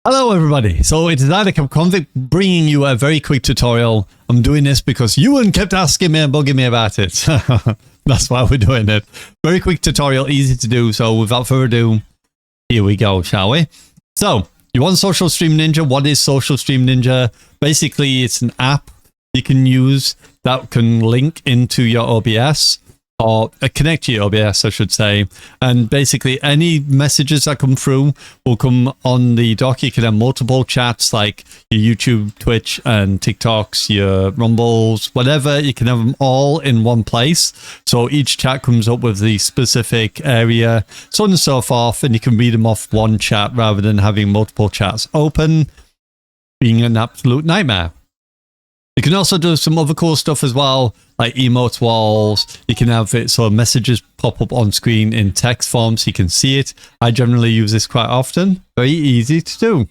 Hello everybody, so it is kappa Convict bringing you a very quick tutorial. I'm doing this because you kept asking me and bugging me about it. That's why we're doing it. Very quick tutorial, easy to do, so without further ado, here we go, shall we? So, you want Social Stream Ninja. What is Social Stream Ninja? Basically, it's an app you can use that can link into your OBS, or connect to your OBS, I should say. And basically, any messages that come through will come on the dock. You can have multiple chats like your YouTube, Twitch, and TikToks, your Rumbles, whatever. You can have them all in one place. So each chat comes up with the specific area, so on and so forth, and you can read them off one chat rather than having multiple chats open, being an absolute nightmare. You can also do some other cool stuff as well, like emote walls. You can have it so messages pop up on screen in text form so you can see it. I generally use this quite often. Very easy to do.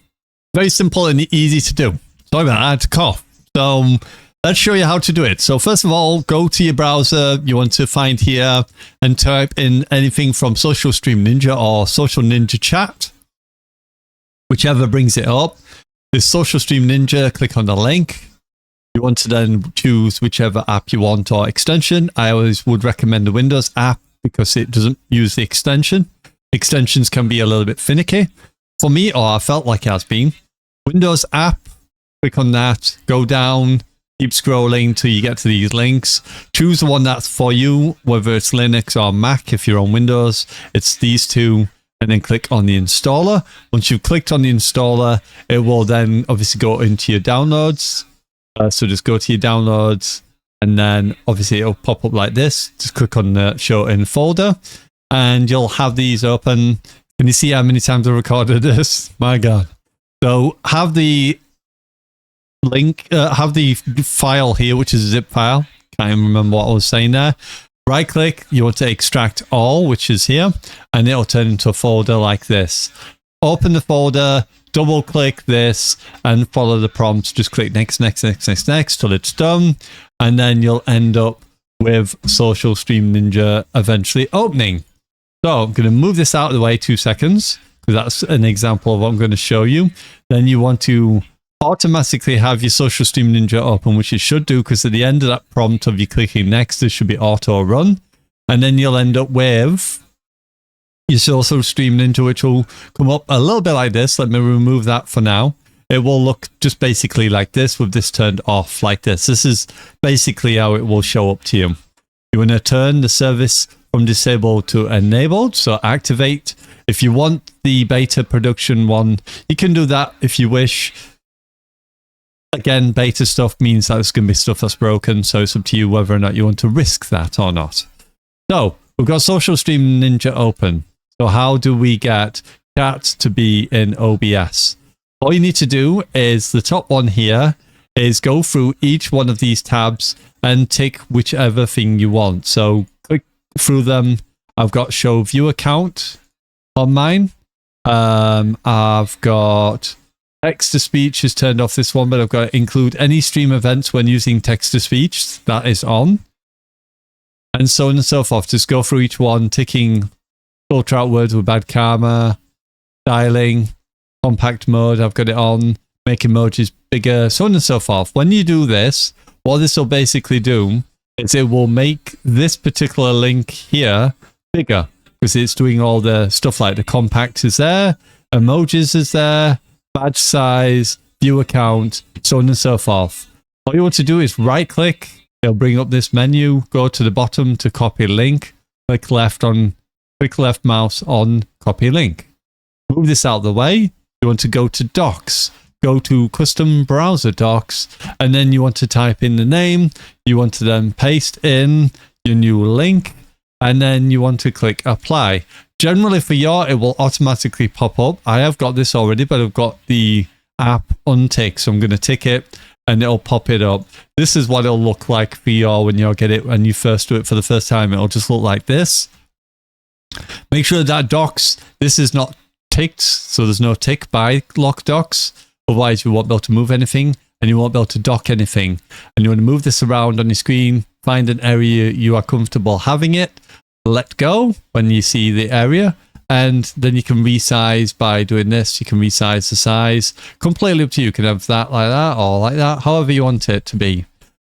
Very simple and easy to do. Sorry about that, I had to cough. So let's show you how to do it. So first of all, go to your browser. You want to find here and type in anything from Social Stream Ninja or Social Ninja Chat, whichever brings it up. This Social Stream Ninja, click on the link. You want to then choose whichever app you want or extension. I always would recommend the Windows app because it doesn't use the extension. Extensions can be a little bit finicky for me, or I felt like it has been. Windows app, click on that, go down, keep scrolling till you get to these links. Choose the one that's for you, whether it's Linux or Mac. If you're on Windows, it's these two. And then click on the installer. Once you've clicked on the installer, it will then obviously go into your downloads. So just go to your downloads, and then obviously it'll pop up like this. Just click on the show in folder, and you'll have these open. Can you see how many times I recorded this? My God. So have the link, have the file here, which is a zip file. Can't even remember what I was saying there. Right click, you want to extract all, which is here, and it'll turn into a folder like this. Open the folder, double click this, and follow the prompts. Just click next till it's done, and then you'll end up with Social Stream Ninja eventually opening. So I'm going to move this out of the way 2 seconds, because that's an example of what I'm going to show you. Then you want to automatically have your Social Stream Ninja open, which you should do, because at the end of that prompt of you clicking next, there should be auto run, and then you'll end up with your Social Stream Ninja, which will come up a little bit like this. Let me remove that for now. It will look just basically like this, with this turned off like this. This is basically how it will show up to you. You want to turn the service from disabled to enabled, so activate. If you want the beta production one, you can do that if you wish. Again, beta stuff means that it's going to be stuff that's broken, so it's up to you whether or not you want to risk that or not. So we've got Social Stream Ninja open. So how do we get chat to be in OBS? All you need to do is the top one here is go through each one of these tabs and tick whichever thing you want. So click through them. I've got show view account on mine. I've got text to speech is turned off this one, but I've got to include any stream events when using text to speech. That is on. And so on and so forth. Just go through each one, ticking filter out words with bad karma, styling, compact mode, I've got it on, make emojis bigger, so on and so forth. When you do this, what this will basically do is it will make this particular link here bigger, because it's doing all the stuff like the compact is there, emojis is there, badge size, view account, so on and so forth. All you want to do is right click. It'll bring up this menu, go to the bottom to copy link, click left mouse on copy link. Move this out of the way. You want to go to docs, go to custom browser docs, and then you want to type in the name. You want to then paste in your new link, and then you want to click apply. Generally for your, it will automatically pop up. I have got this already, but I've got the app unticked, so I'm going to tick it, and it'll pop it up. This is what it'll look like for you when you get it, when you first do it for the first time. It'll just look like this. Make sure that docs, this is not ticked, so there's no tick by lock docs. Otherwise, you won't be able to move anything, and you won't be able to dock anything. And you want to move this around on your screen, find an area you are comfortable having it, let go when you see the area, And then you can resize by doing this. You can resize the size. Completely up to you. You can have that like that or like that, however you want it to be.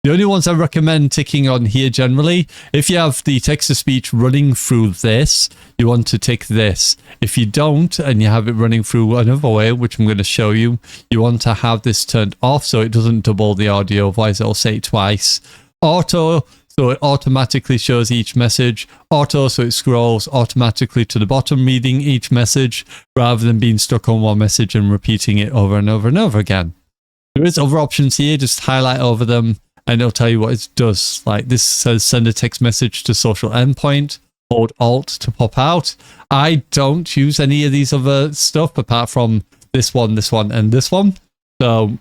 The only ones I recommend ticking on here generally, if you have the text-to-speech running through this, you want to tick this. If you don't, and you have it running through another way, which I'm going to show you, you want to have this turned off so it doesn't double the audio, otherwise it'll say it twice. Auto, so it automatically shows each message. Auto, so it scrolls automatically to the bottom reading each message, rather than being stuck on one message and repeating it over and over and over again. There is other options here, just highlight over them, and it'll tell you what it does. Like this says send a text message to social endpoint, hold Alt to pop out. I don't use any of these other stuff apart from this one, and this one. So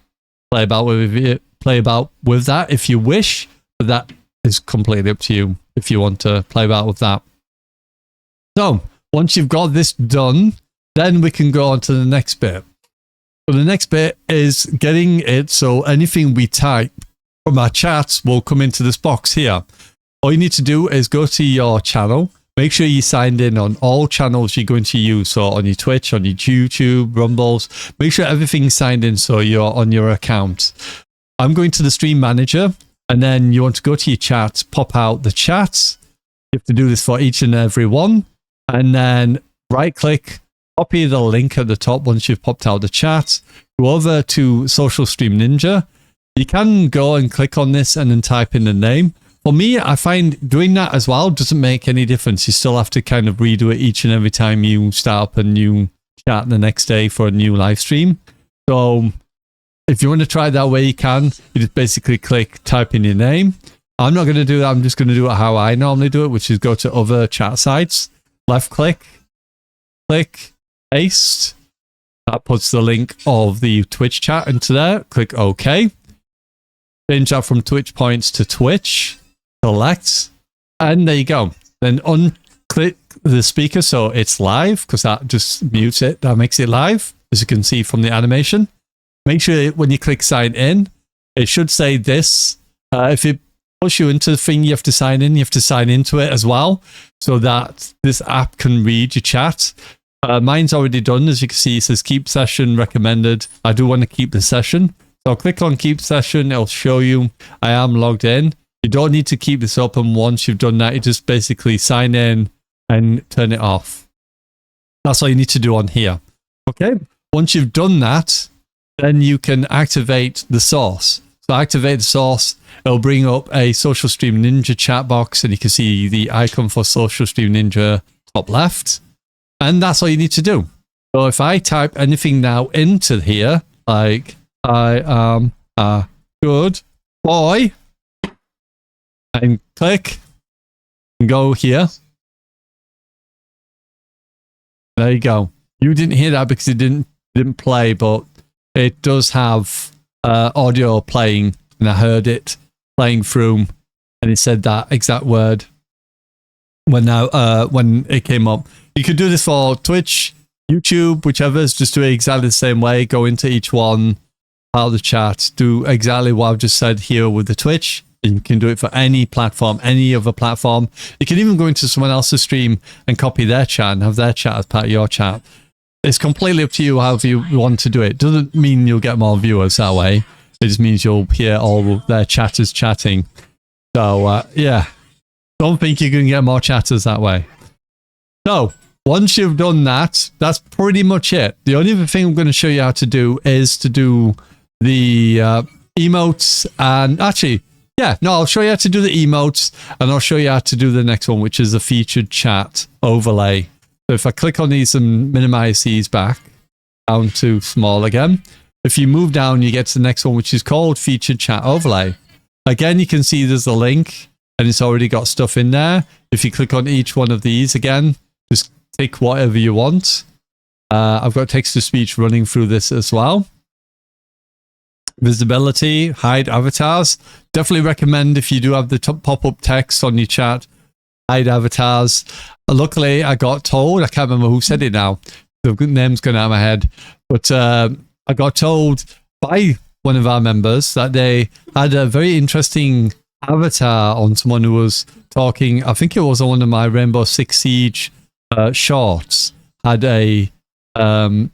play about with it, play about with that if you wish, but that is completely up to you if you want to play about with that. So once you've got this done, then we can go on to the next bit. So the next bit is getting it so anything we type from our chats will come into this box here. All you need to do is go to your channel. Make sure you signed in on all channels you're going to use. So on your Twitch, on your YouTube, Rumbles, make sure everything's signed in so you're on your account. I'm going to the stream manager, and then you want to go to your chats, pop out the chats. You have to do this for each and every one. And then right click, copy the link at the top once you've popped out the chat. Go over to Social Stream Ninja. You can go and click on this and then type in the name. For me, I find doing that as well doesn't make any difference. You still have to kind of redo it each and every time you start up a new chat the next day for a new live stream. So if you want to try it that way, you can. You just basically click, type in your name. I'm not going to do that. I'm just going to do it how I normally do it, which is go to other chat sites, left click, click, paste. That puts the link of the Twitch chat into there. Click OK. Change that from Twitch points to Twitch. Select. And there you go. Then unclick the speaker so it's live, because that just mutes it. That makes it live, as you can see from the animation. Make sure when you click sign in, it should say this. If it push you into the thing you have to sign in, you have to sign into it as well, so that this app can read your chat. Mine's already done. As you can see, it says keep session recommended. I do want to keep the session. So I'll click on keep session. It'll show you I am logged in. You don't need to keep this open. Once you've done that, you just basically sign in and turn it off. That's all you need to do on here. Okay. Once you've done that, then you can activate the source. So activate the source. It'll bring up a Social Stream Ninja chat box, and you can see the icon for Social Stream Ninja top left. And that's all you need to do. So if I type anything now into here, like I am a good boy, and click and go here. There you go. You didn't hear that because it didn't play, but it does have audio playing, and I heard it playing through, and it said that exact word when it came up. You could do this for Twitch, YouTube, whichever. Just do it exactly the same way. Go into each one, out of the chat, do exactly what I've just said here with the Twitch. You can do it for any platform, any other platform. You can even go into someone else's stream and copy their chat and have their chat as part of your chat. It's completely up to you however you want to do it. Doesn't mean you'll get more viewers that way. It just means you'll hear all their chatters chatting. So, yeah. Don't think you can get more chatters that way. So, once you've done that, that's pretty much it. The only other thing I'm going to show you how to do is to do the emotes. And actually, yeah, no, I'll show you how to do the emotes, and I'll show you how to do the next one, which is the featured chat overlay. So if I click on these and minimize these back down to small again, if you move down, you get to the next one, which is called featured chat overlay. Again, you can see there's a link, and it's already got stuff in there. If you click on each one of these again, just tick whatever you want. I've got text-to-speech running through this as well. Visibility, hide avatars. Definitely recommend, if you do have the pop-up text on your chat, hide avatars. Luckily, I got told, I can't remember who said it now, the name's going out of my head, but I got told by one of our members that they had a very interesting avatar on someone who was talking. I think it was on one of my Rainbow Six Siege shorts, had a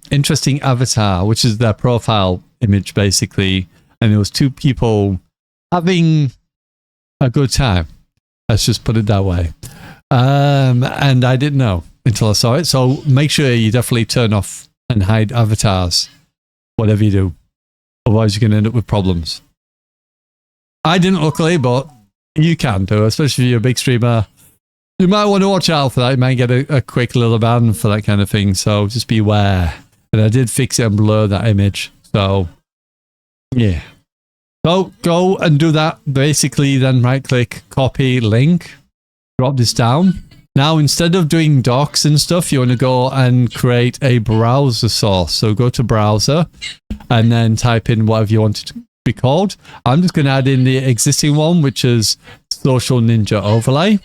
interesting avatar, which is their profile image basically, and it was two people having a good time. Let's just put it that way. And I didn't know until I saw it. So make sure you definitely turn off and hide avatars, whatever you do. Otherwise, you're going to end up with problems. I didn't, luckily, but you can do, especially if you're a big streamer. You might want to watch out for that. You might get a quick little ban for that kind of thing. So just be aware. And I did fix it and blur that image. So, yeah. So go and do that. Basically, then right-click, copy link, drop this down. Now, instead of doing docs and stuff, you want to go and create a browser source. So go to browser and then type in whatever you want it to be called. I'm just going to add in the existing one, which is Social Ninja Overlay.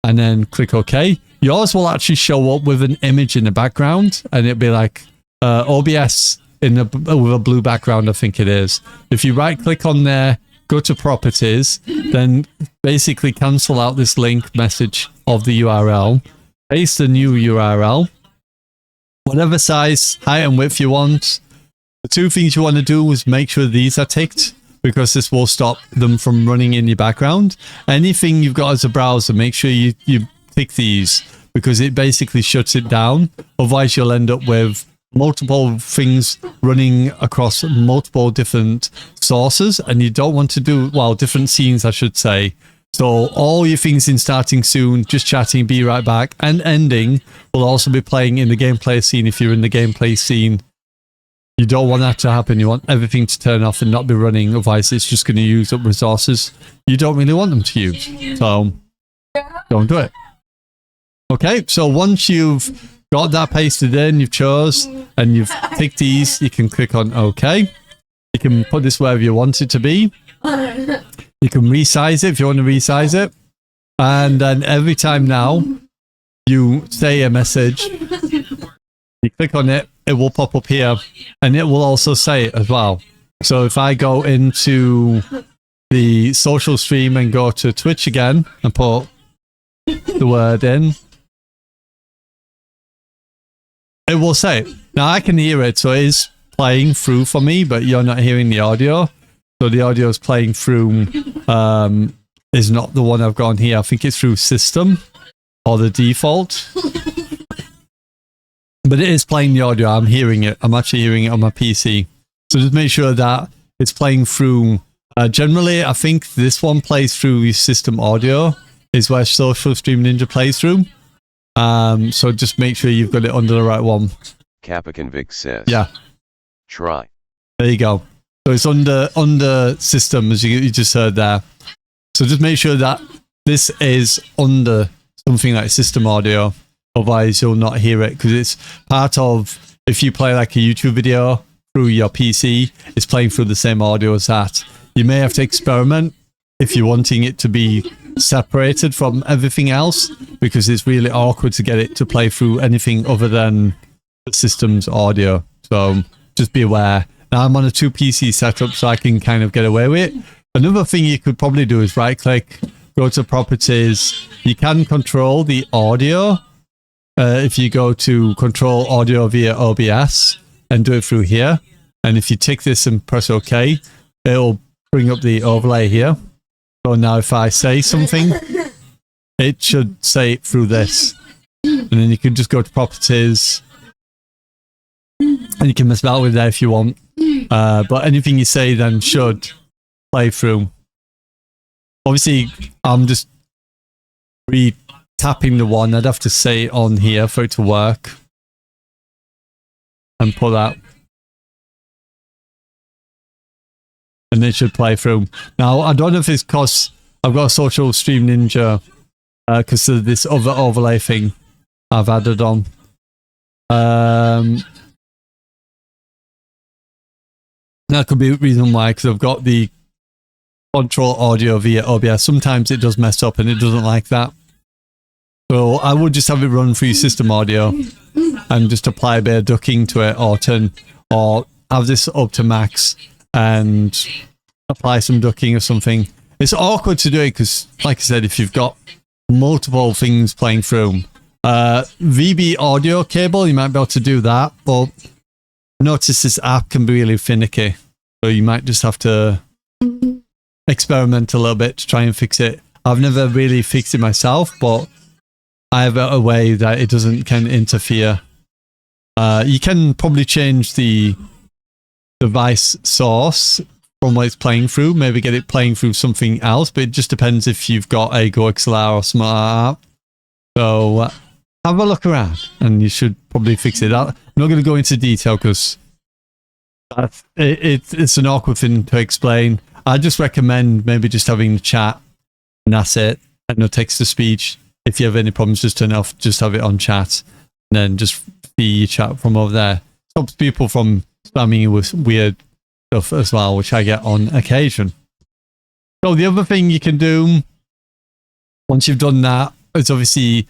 And then click OK. Yours will actually show up with an image in the background, and it'll be like OBS with a blue background, I think it is. If you right click on there, go to properties, then basically cancel out this link message of the URL, paste the new URL, whatever size, height and width you want. The two things you want to do is make sure these are ticked, because this will stop them from running in your background. Anything you've got as a browser, make sure you tick these, because it basically shuts it down. Otherwise, you'll end up with multiple things running across multiple different sources, and you don't want to do, well, different scenes, I should say. So all your things in starting soon, just chatting, be right back, and ending will also be playing in the gameplay scene. If you're in the gameplay scene, you don't want that to happen. You want everything to turn off and not be running. Otherwise, it's just going to use up resources you don't really want them to use. So don't do it. Okay, so once you've got that pasted in, you've chose, and you've ticked these, you can click on OK. You can put this wherever you want it to be. You can resize it if you want to resize it. And then every time now you say a message, you click on it, it will pop up here, and it will also say it as well. So if I go into the social stream and go to Twitch again and put the word in, it will say it. Now I can hear it, so it is playing through for me, but you're not hearing the audio. So the audio is playing through, is not the one I've got on here. I think it's through system or the default. But it is playing the audio. I'm hearing it. I'm actually hearing it on my PC. So just make sure that it's playing through. Generally, I think this one plays through your system audio, is where Social Stream Ninja plays through. So just make sure you've got it under the right one. Kappa Convict says. Yeah. Try. There you go. So it's under system, as you just heard there. So just make sure that this is under something like system audio. Otherwise, you'll not hear it, because it's part of, if you play like a YouTube video through your PC, it's playing through the same audio as that. You may have to experiment if you're wanting it to be separated from everything else, because it's really awkward to get it to play through anything other than the system's audio. So just be aware. Now I'm on a 2 PC setup, so I can kind of get away with it. Another thing you could probably do is right click, go to properties. You can control the audio. If you go to control audio via OBS and do it through here, and if you tick this and press OK, it'll bring up the overlay here. So now if I say something, it should say it through this. And then you can just go to properties, and you can mess about with that if you want. But anything you say then should play through. Obviously, I'm just tapping the one. I'd have to say it on here for it to work. And pull that. And it should play through. Now, I don't know if it's because I've got a Social Stream Ninja, because of this other overlay thing I've added on. That could be a reason why, because I've got the control audio via OBS. Sometimes it does mess up and it doesn't like that. So I would just have it run through your system audio and just apply a bit of ducking to it, or have this up to max and apply some ducking or something. It's awkward to do it because, like I said, if you've got multiple things playing through, VB audio cable, you might be able to do that, but notice this app can be really finicky. So you might just have to experiment a little bit to try and fix it. I've never really fixed it myself, but I have a way that it can interfere. You can probably change the device source from what it's playing through, maybe get it playing through something else, but it just depends if you've got a GoXLR or smart app. So have a look around and you should probably fix it. I'm not going to go into detail because it's an awkward thing to explain. I just recommend maybe just having the chat and that's it, and no text to speech. If you have any problems, just turn off, just have it on chat, and then just see your chat from over there. Stops people from spamming you with weird stuff as well, which I get on occasion. So the other thing you can do once you've done that is obviously,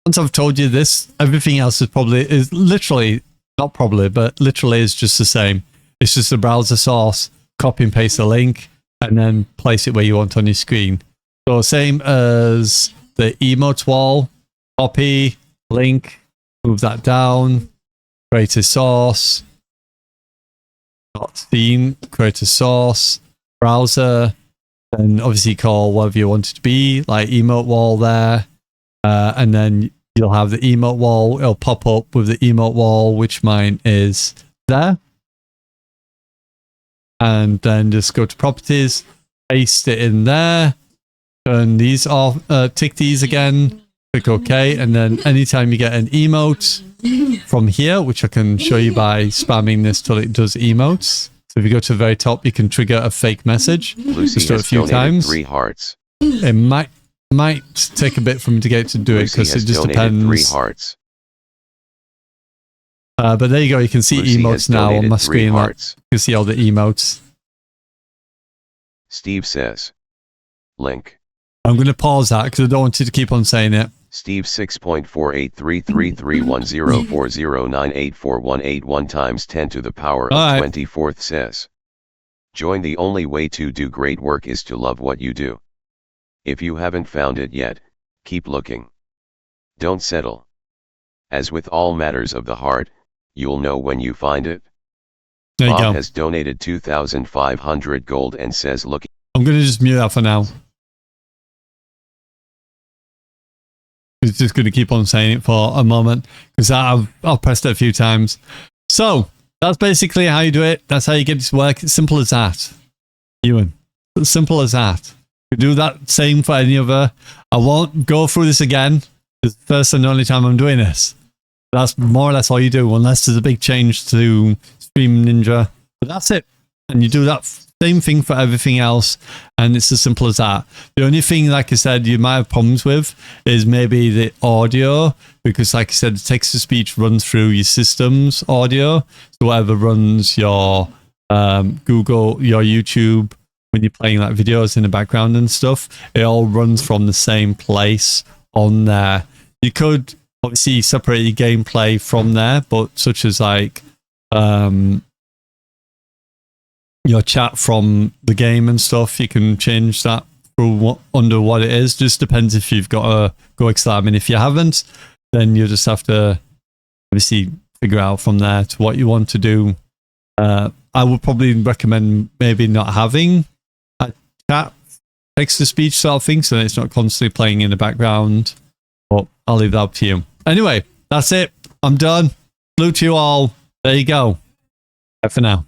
once I've told you this, everything else is literally just the same. It's just a browser source, copy and paste the link, and then place it where you want on your screen. So same as the emotes wall, copy, link, move that down, create a source, theme, create a source, browser, and obviously call whatever you want it to be, like emote wall there, and then you'll have the emote wall. It'll pop up with the emote wall, which mine is there. And then just go to properties, paste it in there, turn these off, tick these again, click OK, and then anytime you get an emote from here, which I can show you by spamming this till it does emotes. So if you go to the very top, you can trigger a fake message. Lucy just do it a has few donated times. 3 hearts. It might take a bit for me to get to do it because it just depends. 3 hearts. But there you go. You can see Lucy emotes now on my screen. Like, you can see all the emotes. Steve says, link. I'm going to pause that because I don't want you to keep on saying it. Steve 6.48333104098418 times 10 to the power of 24th says, join. The only way to do great work is to love what you do. If you haven't found it yet, keep looking. Don't settle. As with all matters of the heart, you'll know when you find it. There you Bob go. has donated 2,500 gold and says, look. I'm going to just mute that for now. It's just going to keep on saying it for a moment because I've pressed it a few times. So that's basically how you do it. That's how you get it to work. It's simple as that. Ewan. It's simple as that. You do that same for any other. I won't go through this again. It's the first and only time I'm doing this. That's more or less all you do, unless there's a big change to Stream Ninja. But that's it. And you do that same thing for everything else, and it's as simple as that. The only thing, like I said, you might have problems with is maybe the audio, because like I said, the text-to-speech runs through your system's audio. So whatever runs your Google, your YouTube, when you're playing like videos in the background and stuff, it all runs from the same place on there. You could obviously separate your gameplay from there, but such as like your chat from the game and stuff, you can change that through under what it is. Just depends if you've got a GoXLab. I mean, if you haven't, then you just have to obviously figure out from there to what you want to do. I would probably recommend maybe not having a chat text-to-speech sort of thing, so that it's not constantly playing in the background. But I'll leave that up to you. Anyway, that's it. I'm done. Salute to you all. There you go. Bye for now.